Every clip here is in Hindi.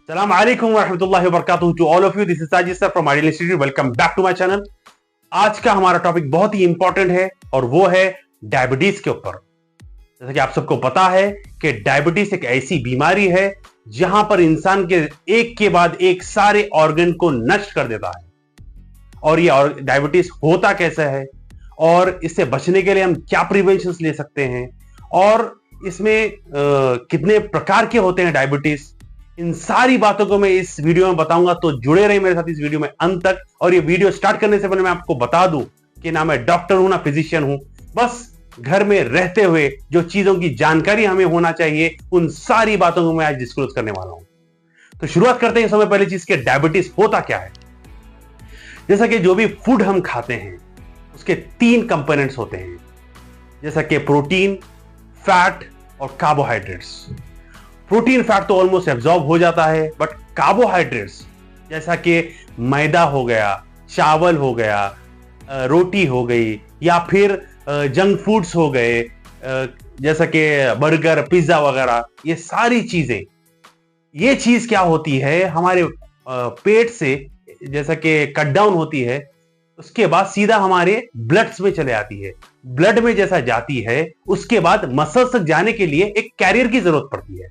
Assalamu alaikum warahmatullahi wabarakatuh to all of you. This is Sajid sir from Ideal Institute. Welcome back to my channel. आज का हमारा टॉपिक बहुत ही इंपॉर्टेंट है और वो है डायबिटीज के ऊपर। जैसा कि आप सबको पता है कि डायबिटीज एक ऐसी बीमारी है जहां पर इंसान के एक के बाद एक सारे ऑर्गन को नष्ट कर देता है। और ये डायबिटीज होता कैसे है और इससे बचने के लिए हम क्या प्रिवेंशन ले सकते हैं और इसमें कितने प्रकार के होते हैं डायबिटीज, इन सारी बातों को मैं इस वीडियो में बताऊंगा। तो जुड़े रहिए मेरे साथ इस वीडियो में अंत तक। और ये वीडियो स्टार्ट करने से पहले मैं आपको बता दूं कि ना मैं डॉक्टर हूं ना फिजिशियन हूं, बस घर में रहते हुए जो चीजों की जानकारी हमें होना चाहिए उन सारी बातों को मैं आज डिस्क्लोज करने वाला हूं। तो शुरुआत करते हैं सबसे पहली चीज के डायबिटीज होता क्या है। जैसा कि जो भी फूड हम खाते हैं उसके 3 कंपोनेंट्स होते हैं, जैसा कि प्रोटीन, फैट और कार्बोहाइड्रेट्स। प्रोटीन फैट तो ऑलमोस्ट एब्जॉर्ब हो जाता है, बट कार्बोहाइड्रेट्स जैसा कि मैदा हो गया, चावल हो गया, रोटी हो गई या फिर जंक फूड्स हो गए जैसा कि बर्गर, पिज्जा वगैरह, ये सारी चीजें, ये चीज क्या होती है हमारे पेट से जैसा कि कट डाउन होती है, उसके बाद सीधा हमारे ब्लड्स में चले आती है। ब्लड में जैसा जाती है उसके बाद मसल्स तक जाने के लिए एक कैरियर की जरूरत पड़ती है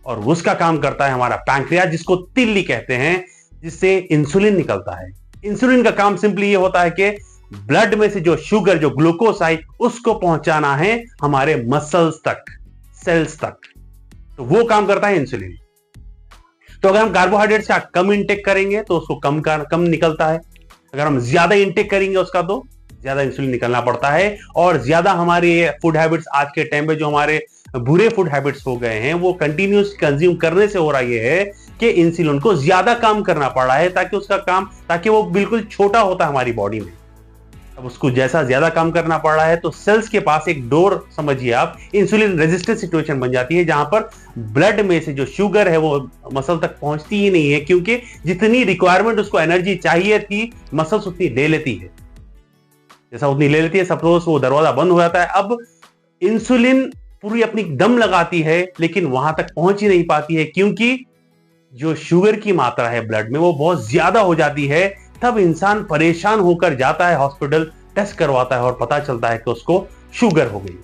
और उसका काम करता है हमारा पैंक्रियाज, जिसको तिल्ली कहते हैं, जिससे इंसुलिन निकलता है। इंसुलिन का काम सिंपली ये होता है कि ब्लड में से जो शुगर, जो ग्लूकोज आई, उसको पहुंचाना है हमारे मसल्स तक, सेल्स तक। तो वो काम करता है इंसुलिन। तो अगर हम कार्बोहाइड्रेट्स का कम इंटेक करेंगे तो उसको कम निकलता है। अगर हम ज्यादा इंटेक करेंगे उसका तो ज्यादा इंसुलिन निकलना पड़ता है। और ज्यादा हमारे फूड हैबिट्स आज के टाइम में जो हमारे बुरे फूड हैबिट्स हो गए हैं वो कंटिन्यूस कंज्यूम करने से हो रहा है कि इंसुलिन को ज्यादा काम करना पड़ रहा है ताकि वो बिल्कुल छोटा होता है हमारी बॉडी में। अब उसको जैसा ज्यादा काम करना पड़ रहा है तो सेल्स के पास एक डोर, समझिए आप, इंसुलिन रेजिस्टेंट सिचुएशन बन जाती है जहां पर ब्लड में से जो शुगर है वो मसल तक पहुंचती ही नहीं है, क्योंकि जितनी रिक्वायरमेंट उसको एनर्जी चाहिए थी मसल्स उतनी ले लेती है। जैसा उतनी ले लेती है, सपोज वो दरवाजा बंद हो जाता है। अब इंसुलिन पूरी अपनी दम लगाती है लेकिन वहां तक पहुंच ही नहीं पाती है, क्योंकि जो शुगर की मात्रा है ब्लड में वो बहुत ज्यादा हो जाती है। तब इंसान परेशान होकर जाता है हॉस्पिटल, टेस्ट करवाता है और पता चलता है कि उसको शुगर हो गई।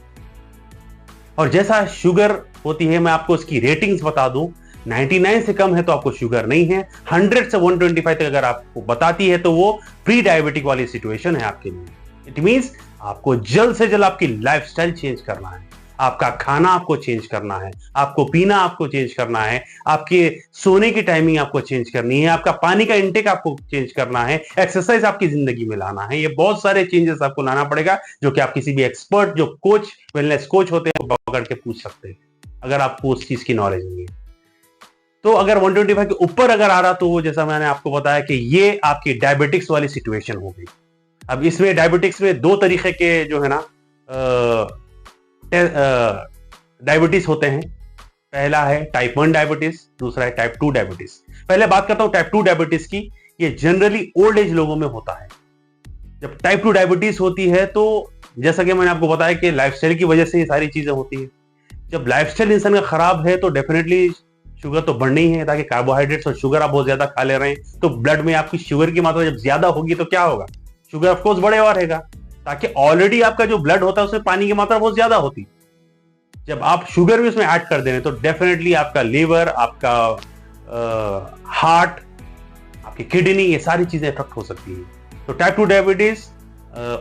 और जैसा शुगर होती है, मैं आपको इसकी रेटिंग्स बता दूं, 99 से कम है तो आपको शुगर नहीं है, 100 से 125 तक अगर आपको बताती है तो वो प्री डायबिटिक वाली सिचुएशन है आपके लिए। इट मींस आपको जल्द से जल्द आपकी लाइफस्टाइल चेंज करना है, आपका खाना आपको चेंज करना है, आपको पीना आपको चेंज करना है, आपके सोने की टाइमिंग आपको चेंज करनी है, आपका पानी का इंटेक आपको चेंज करना है, एक्सरसाइज आपकी जिंदगी में लाना है। ये बहुत सारे चेंजेस आपको लाना पड़ेगा जो कि आप किसी भी एक्सपर्ट, जो कोच, वेलनेस कोच होते हैं, वो पकड़ के पूछ सकते हैं अगर आपको उस चीज की नॉलेज नहीं है। तो अगर 125 के ऊपर अगर आ रहा तो वो, जैसा मैंने आपको बताया कि ये आपकी डायबिटिक्स वाली सिचुएशन हो गई। अब इसमें डायबिटिक्स में 2 तरीके के जो है ना डायबिटीज होते हैं। पहला है टाइप 1 डायबिटीज, दूसरा है टाइप 2 डायबिटीज। पहले बात करता हूं टाइप 2 डायबिटीज की। ये जनरली ओल्ड एज लोगों में होता है। जब टाइप 2 डायबिटीज होती है तो जैसा कि मैंने आपको बताया कि लाइफस्टाइल की वजह से ये सारी चीजें होती है। जब लाइफस्टाइल इंसान का खराब है तो डेफिनेटली शुगर तो बढ़नी ही है, ताकि कार्बोहाइड्रेट्स और शुगर आप बहुत ज्यादा खा ले रहे हैं तो ब्लड में आपकी शुगर की मात्रा जब ज्यादा होगी तो क्या होगा, शुगर ऑफकोर्स बढ़ेगा और रहेगा, ताकि ऑलरेडी आपका जो ब्लड होता है उसमें पानी की मात्रा बहुत ज्यादा होती। जब आप शुगर भी उसमें ऐड कर दें तो डेफिनेटली आपका लीवर, आपका हार्ट, आपकी किडनी, ये सारी चीजें इफेक्ट हो सकती है। तो टाइप 2 डायबिटीज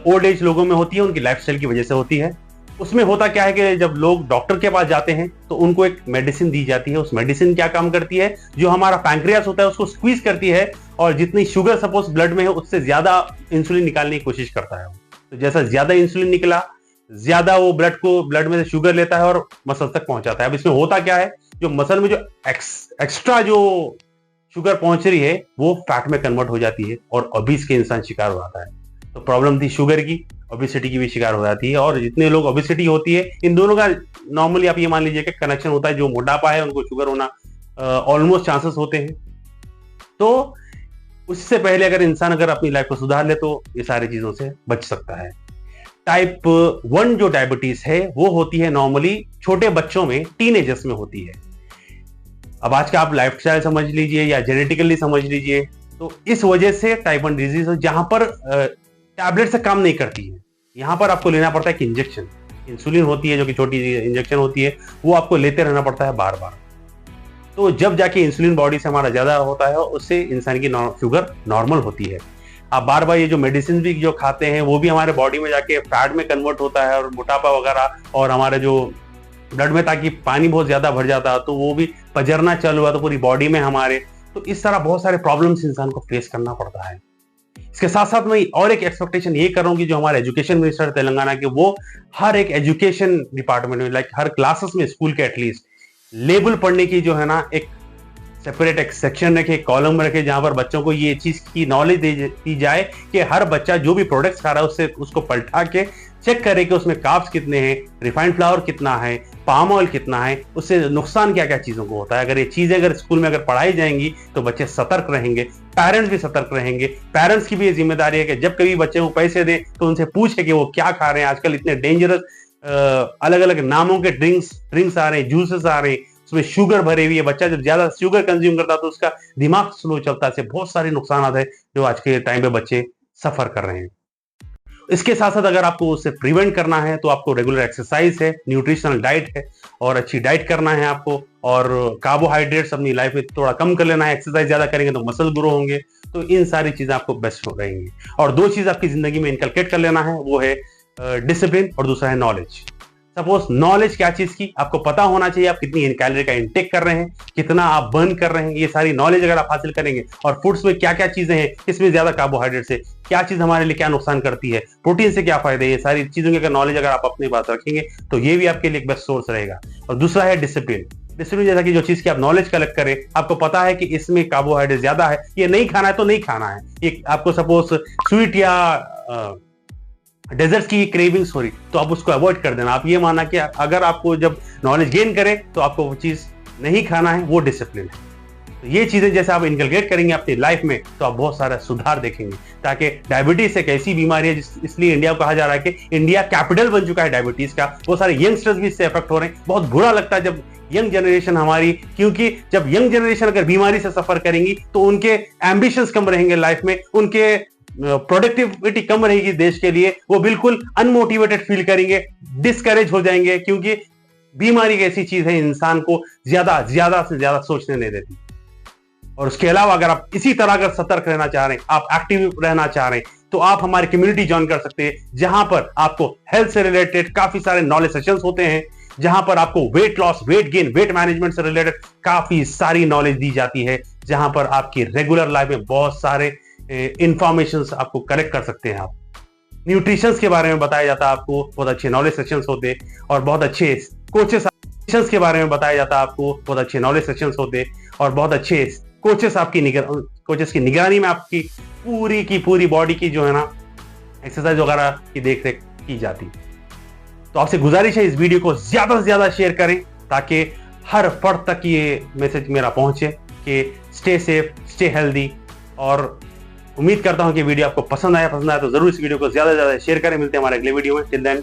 ओल्ड एज लोगों में होती है, उनकी लाइफस्टाइल की वजह से होती है। उसमें होता क्या है कि जब लोग डॉक्टर के पास जाते हैं तो उनको एक मेडिसिन दी जाती है। उस मेडिसिन क्या काम करती है, जो हमारा पैंक्रियास होता है उसको स्क्वीज करती है और जितनी शुगर सपोज ब्लड में है उससे ज्यादा इंसुलिन निकालने की कोशिश करता है। तो जैसा ज्यादा इंसुलिन निकला, ज्यादा वो ब्लड में से शुगर लेता है और मसल तक पहुंचाता है। अब इसमें होता क्या है, जो मसल में जो एक्स्ट्रा जो शुगर पहुंच रही है वो फैट में कन्वर्ट हो जाती है और ओबीस के इंसान शिकार हो जाता है। तो प्रॉब्लम थी शुगर की, ओबेसिटी की भी शिकार हो जाती है। और जितने लोग ओबेसिटी होती है, इन दोनों का नॉर्मली आप ये मान लीजिए कि कनेक्शन होता है। जो मोटापा है उनको शुगर होना ऑलमोस्ट चांसेस होते हैं। तो उससे पहले अगर अपनी लाइफ को सुधार ले तो ये सारी चीजों से बच सकता है। टाइप 1 जो डायबिटीज है वो होती है नॉर्मली छोटे बच्चों में, टीनेजर्स में होती है। अब आज का आप लाइफस्टाइल समझ लीजिए या जेनेटिकली समझ लीजिए, तो इस वजह से टाइप 1 डिजीज जहां पर टैबलेट से काम नहीं करती है, यहां पर आपको लेना पड़ता है कि इंजेक्शन, इंसुलिन होती है जो कि छोटी इंजेक्शन होती है, वो आपको लेते रहना पड़ता है बार बार। तो जब जाके इंसुलिन बॉडी से हमारा ज्यादा होता है, उससे इंसान की शुगर नॉर्मल होती है। आप बार बार ये जो मेडिसिन भी जो खाते हैं वो भी हमारे बॉडी में जाके फैट में कन्वर्ट होता है और मोटापा वगैरह, और हमारे जो ब्लड में ताकि पानी बहुत ज्यादा भर जाता है तो वो भी पजरना चालू हुआ तो पूरी बॉडी में हमारे, तो इस तरह बहुत सारे प्रॉब्लम्स इंसान को फेस करना पड़ता है। इसके साथ साथ मैं और एक एक्सपेक्टेशन ये कर रहा हूँ कि जो हमारे एजुकेशन मिनिस्टर तेलंगाना के, वो हर एक एजुकेशन डिपार्टमेंट में, लाइक हर क्लासेस में, स्कूल के एटलीस्ट लेबल पढ़ने की जो है ना एक सेपरेट एक सेक्शन रखे, कॉलम रखे, जहां पर बच्चों को ये चीज की नॉलेज दी जाए कि हर बच्चा जो भी प्रोडक्ट्स खा रहा है उससे उसको पलटा के चेक करे कि उसमें कार्ब्स कितने हैं, रिफाइंड फ्लावर कितना है, पाम ऑयल कितना है, उससे नुकसान क्या क्या चीजों को होता है। अगर ये चीजें अगर स्कूल में अगर पढ़ाई जाएंगी तो बच्चे सतर्क रहेंगे, पेरेंट्स भी सतर्क रहेंगे। पेरेंट्स की भी ये जिम्मेदारी है कि जब कभी बच्चे को पैसे दें तो उनसे पूछे कि वो क्या खा रहे हैं। आजकल इतने डेंजरस अलग अलग नामों के ड्रिंक्स आ रहे हैं, जूसेस आ रहे हैं, उसमें शुगर भरे हुई है। बच्चा जब ज्यादा शुगर कंज्यूम करता है तो उसका दिमाग स्लो चलता है, से बहुत सारे नुकसान है जो आज के टाइम पे बच्चे सफर कर रहे हैं। इसके साथ साथ अगर आपको उससे प्रिवेंट करना है तो आपको रेगुलर एक्सरसाइज है, न्यूट्रिशनल डाइट है, और अच्छी डाइट करना है आपको, और कार्बोहाइड्रेट्स अपनी लाइफ में थोड़ा कम कर लेना है। एक्सरसाइज ज्यादा करेंगे तो मसल ग्रो होंगे, तो इन सारी चीजें आपको बेस्ट हो रहेंगी। और दो चीज आपकी जिंदगी में इनकलकेट कर लेना है, वो है डिसिप्लिन और दूसरा है नॉलेज। सपोज नॉलेज क्या चीज की आपको पता होना चाहिए, आप कितनी कैलोरी का इंटेक कर रहे हैं, कितना आप बर्न कर रहे हैं, ये सारी नॉलेज अगर आप हासिल करेंगे, और फूड्स में क्या क्या चीजें हैं, किसमें ज्यादा कार्बोहाइड्रेट है, क्या चीज हमारे लिए क्या नुकसान करती है, प्रोटीन से क्या फायदे, ये सारी चीजों की अगर नॉलेज अगर आप अपने पास रखेंगे तो ये भी आपके लिए एक बेस्ट सोर्स रहेगा। और दूसरा है डिसिप्लिन। डिसिप्लिन जैसा कि जो चीज की आप नॉलेज कलेक्ट करें, आपको पता है कि इसमें कार्बोहाइड्रेट ज्यादा है, ये नहीं खाना है तो नहीं खाना है। एक आपको सपोज स्वीट या डेजर्ट की क्रेविंग्स हो रही तो आप उसको अवॉइड कर देना। आप ये माना कि अगर आपको जब नॉलेज गेन करे तो आपको वो चीज नहीं खाना है, वो डिसिप्लिन है। तो ये चीजें जैसे आप इनकलकेट करेंगे अपनी लाइफ में तो आप बहुत सारा सुधार देखेंगे। ताकि डायबिटीज एक ऐसी बीमारी है इसलिए इंडिया को कहा जा रहा है कि इंडिया कैपिटल बन चुका है डायबिटीज का। वो सारे यंगस्टर्स भी इससे अफेक्ट हो रहे हैं। बहुत बुरा लगता है जब यंग जनरेशन हमारी, क्योंकि जब यंग जनरेशन अगर बीमारी से सफर करेंगी तो उनके एम्बिशंस कम रहेंगे लाइफ में, उनके प्रोडक्टिविटी कम रहेगी देश के लिए, वो बिल्कुल अनमोटिवेटेड फील करेंगे, डिस्करेज हो जाएंगे, क्योंकि बीमारी एक ऐसी चीज है इंसान को ज्यादा से ज्यादा सोचने नहीं देती। और उसके अलावा अगर आप इसी तरह अगर सतर्क रहना चाह रहे हैं, आप एक्टिव रहना चाह रहे हैं, तो आप हमारी कम्युनिटी ज्वाइन कर सकते हैं, जहां पर आपको हेल्थ से रिलेटेड काफी सारे नॉलेज सेशंस होते हैं, जहां पर आपको weight loss, weight gain, weight management से रिलेटेड काफी सारी नॉलेज दी जाती है, जहां पर आपकी रेगुलर लाइफ में बहुत सारे इंफॉर्मेशन आपको कलेक्ट कर सकते हैं। आप न्यूट्रिशन के बारे में बताया जाता है आपको, बहुत अच्छे नॉलेज सेशंस होते, और बहुत अच्छे कोचेस के बारे में बताया जाता है आपको, बहुत अच्छे नॉलेज सेशंस होते, और बहुत अच्छे कोचेस की निगरानी में आपकी पूरी बॉडी की जो है ना एक्सरसाइज वगैरह की देख रेख की जाती। तो आपसे गुजारिश है इस वीडियो को ज्यादा से ज्यादा शेयर करें ताकि हर फर्द तक ये मैसेज मेरा पहुंचे कि स्टे सेफ, स्टे हेल्दी। और उम्मीद करता हूं कि वीडियो आपको पसंद आया तो जरूर इस वीडियो को ज्यादा से ज्यादा शेयर करें। मिलते हैं हमारे अगले वीडियो में। Till then